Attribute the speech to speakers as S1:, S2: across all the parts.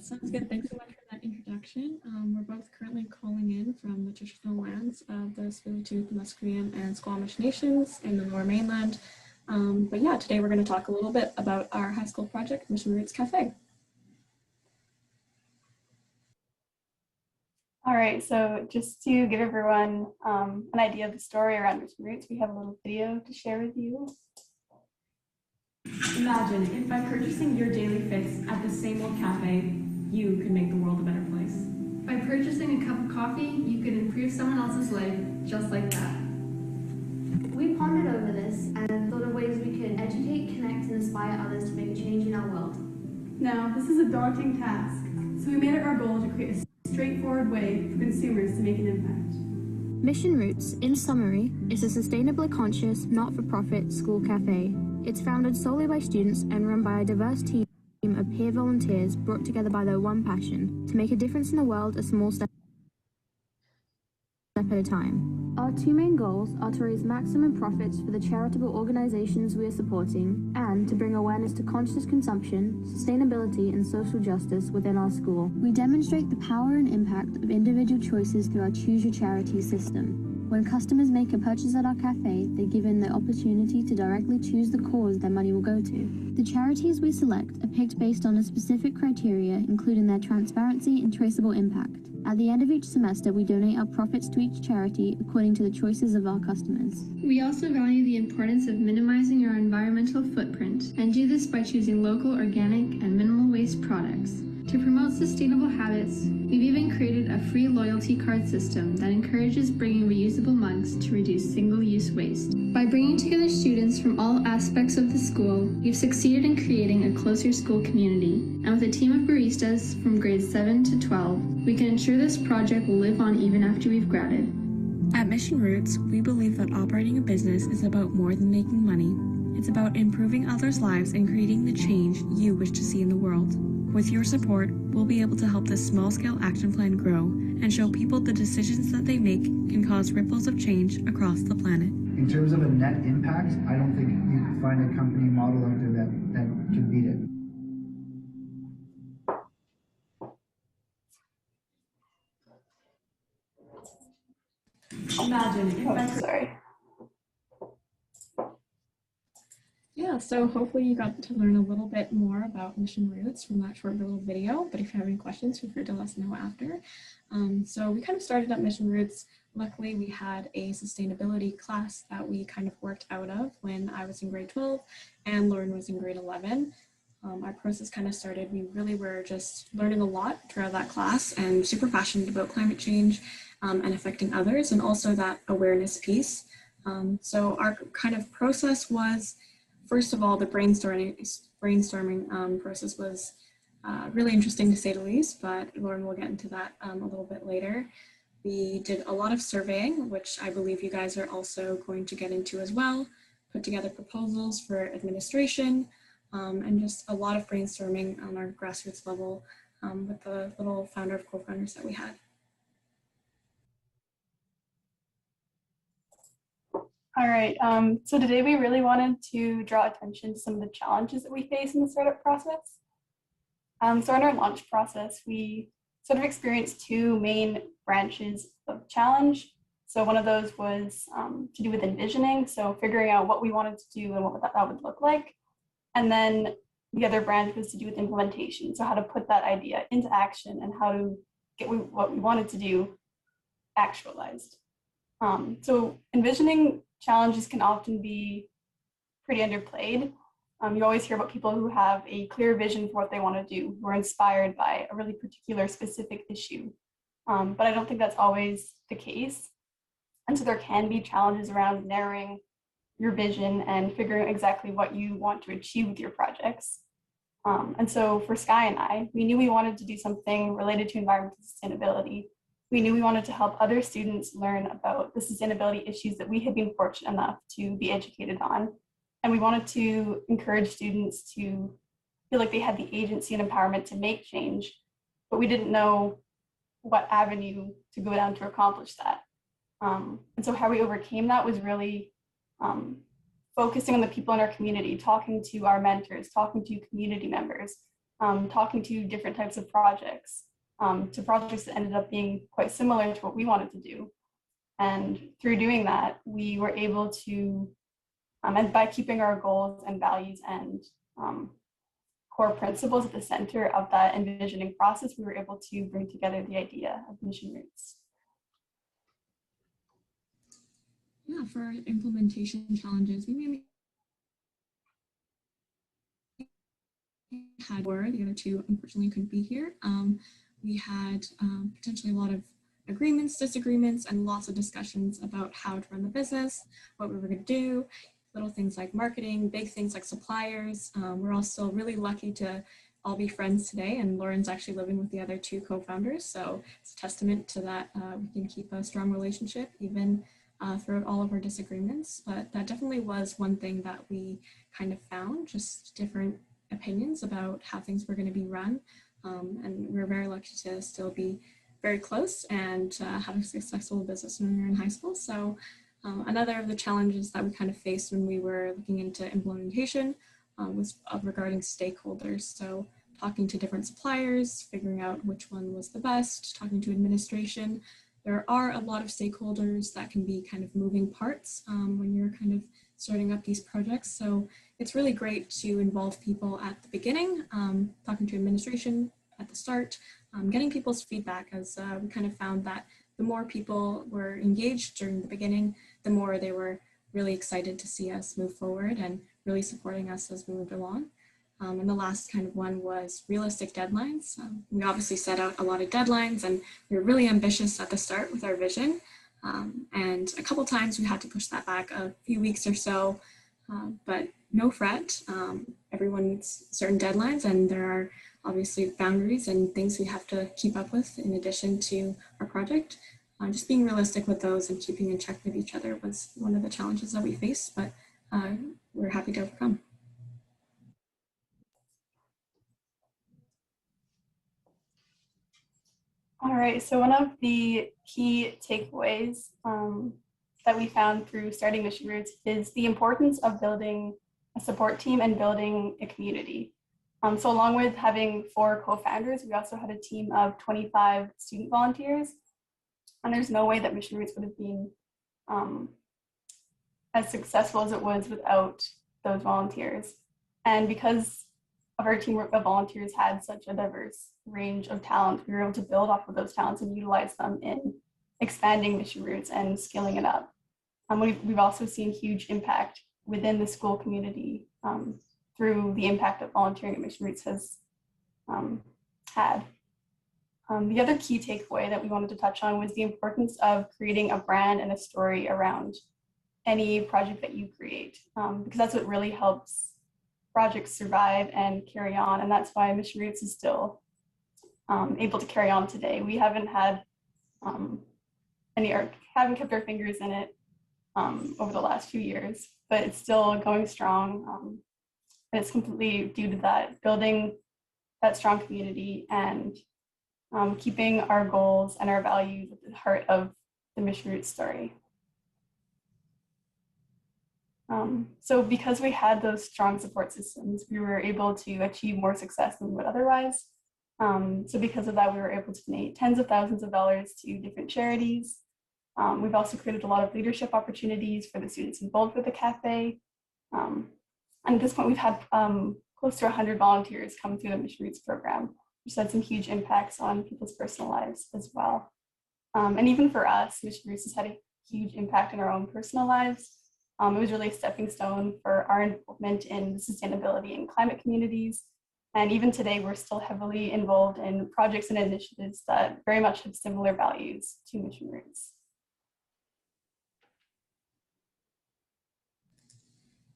S1: Sounds good. Thanks so much for that introduction. We're both currently calling in from the traditional lands of the Tsleil-Waututh, Musqueam, and Squamish nations in the Lower Mainland. But yeah, today we're going to talk a little bit about our high school project, Mission Roots Cafe.
S2: All right, so just to give everyone an idea of the story around Mission Roots, we have a little video to share with you.
S1: Imagine if by purchasing your daily fix at the same old cafe, you could make the world a better place.
S3: By purchasing a cup of coffee, you could improve someone else's life just like that.
S4: We pondered over this and thought of ways we could educate, connect, and inspire others to make a change in our world.
S5: Now, this is a daunting task, so we made it our goal to create a straightforward way for consumers to make an impact.
S6: Mission Roots, in summary, is a sustainably conscious, not-for-profit school cafe. It's founded solely by students and run by a diverse team of peer volunteers brought together by their one passion, to make a difference in the world a small step at a time. Our two main goals are to raise maximum profits for the charitable organizations we are supporting and to bring awareness to conscious consumption, sustainability, and social justice within our school. We demonstrate the power and impact of individual choices through our Choose Your Charity system. When customers make a purchase at our cafe, they're given the opportunity to directly choose the cause their money will go to. The charities we select are picked based on a specific criteria, including their transparency and traceable impact. At the end of each semester, we donate our profits to each charity according to the choices of our customers.
S3: We also value the importance of minimizing our environmental footprint and do this by choosing local, organic, and minimal waste products. To promote sustainable habits, we've even created a free loyalty card system that encourages bringing reusable mugs to reduce single-use waste. By bringing together students from all aspects of the school, we've succeeded in creating a closer school community. And with a team of baristas from grades 7 to 12, we can ensure this project will live on even after we've graduated.
S7: At Mission Roots, we believe that operating a business is about more than making money. It's about improving others' lives and creating the change you wish to see in the world. With your support, we'll be able to help this small-scale action plan grow and show people the decisions that they make can cause ripples of change across the planet.
S8: In terms of a net impact, I don't think you can find a company model out there that can beat it.
S1: Imagine.
S2: Sorry.
S1: Yeah, so hopefully you got to learn a little bit more about Mission Roots from that short little video, but if you have any questions, feel free to let us know after. So we kind of started at Mission Roots. Luckily, we had a sustainability class that we kind of worked out of when I was in grade 12 and Lauren was in grade 11. Our process kind of started, we really were just learning a lot throughout that class and super passionate about climate change and affecting others, and also that awareness piece. So our kind of process was, first of all, the brainstorming process was really interesting to say the least, but Lauren will get into that a little bit later. We did a lot of surveying, which I believe you guys are also going to get into as well, put together proposals for administration, and just a lot of brainstorming on our grassroots level with the little founder of co-founders that we had.
S2: All right, so today we really wanted to draw attention to some of the challenges that we face in the startup process. So in our launch process, we sort of experienced two main branches of challenge. So one of those was to do with envisioning, so figuring out what we wanted to do and what that would look like. And then the other branch was to do with implementation, so how to put that idea into action and how to get what we wanted to do actualized. So envisioning challenges can often be pretty underplayed. You always hear about people who have a clear vision for what they want to do, who are inspired by a really particular specific issue. But I don't think that's always the case. And so there can be challenges around narrowing your vision and figuring out exactly what you want to achieve with your projects. And so for Skye and I, we knew we wanted to do something related to environmental sustainability. We knew we wanted to help other students learn about the sustainability issues that we had been fortunate enough to be educated on. And we wanted to encourage students to feel like they had the agency and empowerment to make change, but we didn't know what avenue to go down to accomplish that. And so how we overcame that was really focusing on the people in our community, talking to our mentors, talking to community members, talking to different types of projects, to projects that ended up being quite similar to what we wanted to do. And through doing that, we were able to, and by keeping our goals and values and core principles at the center of that envisioning process, we were able to bring together the idea of Mission Roots.
S1: Yeah, for our implementation challenges, we mainly had four. The other two unfortunately couldn't be here. We had potentially a lot of agreements, disagreements, and lots of discussions about how to run the business, what we were going to do, little things like marketing, big things like suppliers. We're all still really lucky to all be friends today, and Lauren's actually living with the other two co-founders, so it's a testament to that. We can keep a strong relationship even throughout all of our disagreements, but that definitely was one thing that we kind of found, just different opinions about how things were going to be run. And we're very lucky to still be very close and have a successful business when we were in high school. So another of the challenges that we kind of faced when we were looking into implementation was regarding stakeholders. So talking to different suppliers, figuring out which one was the best, talking to administration. There are a lot of stakeholders that can be kind of moving parts when you're kind of starting up these projects. So it's really great to involve people at the beginning, talking to administration at the start, getting people's feedback, as we kind of found that the more people were engaged during the beginning, the more they were really excited to see us move forward and really supporting us as we moved along. And the last kind of one was realistic deadlines. We obviously set out a lot of deadlines, and we were really ambitious at the start with our vision. And a couple times we had to push that back a few weeks or so, but no fret. Everyone needs certain deadlines, and there are obviously boundaries and things we have to keep up with in addition to our project. Just being realistic with those and keeping in check with each other was one of the challenges that we faced, but we're happy to overcome.
S2: All right, so one of the key takeaways that we found through starting Mission Roots is the importance of building a support team and building a community. So along with having 4 co-founders, we also had a team of 25 student volunteers. And there's no way that Mission Roots would have been as successful as it was without those volunteers. And because of our team of volunteers had such a diverse range of talent, we were able to build off of those talents and utilize them in expanding Mission Roots and scaling it up. We've also seen huge impact within the school community through the impact that volunteering at Mission Roots has had. The other key takeaway that we wanted to touch on was the importance of creating a brand and a story around any project that you create, because that's what really helps projects survive and carry on. And that's why Mission Roots is still able to carry on today. We haven't had haven't kept our fingers in it over the last few years, but it's still going strong. And it's completely due to that, building that strong community and keeping our goals and our values at the heart of the Mission Roots story. So because we had those strong support systems, we were able to achieve more success than we would otherwise. So because of that, we were able to donate tens of thousands of dollars to different charities. We've also created a lot of leadership opportunities for the students involved with the cafe. And at this point, we've had close to 100 volunteers come through the Mission Roots program, which had some huge impacts on people's personal lives as well. And even for us, Mission Roots has had a huge impact in our own personal lives. It was really a stepping stone for our involvement in sustainability and climate communities. And even today, we're still heavily involved in projects and initiatives that very much have similar values to Mission Roots.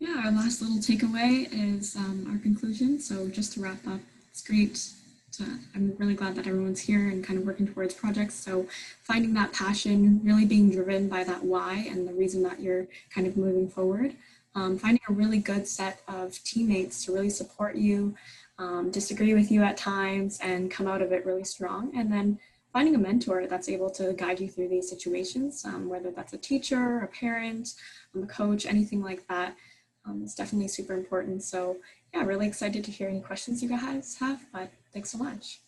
S1: Yeah, our last little takeaway is our conclusion. So just to wrap up, it's great. I'm really glad that everyone's here and kind of working towards projects. So finding that passion, really being driven by that why and the reason that you're kind of moving forward. Finding a really good set of teammates to really support you, disagree with you at times and come out of it really strong. And then finding a mentor that's able to guide you through these situations, whether that's a teacher, a parent, a coach, anything like that. It's definitely super important. So yeah, really excited to hear any questions you guys have, but thanks so much.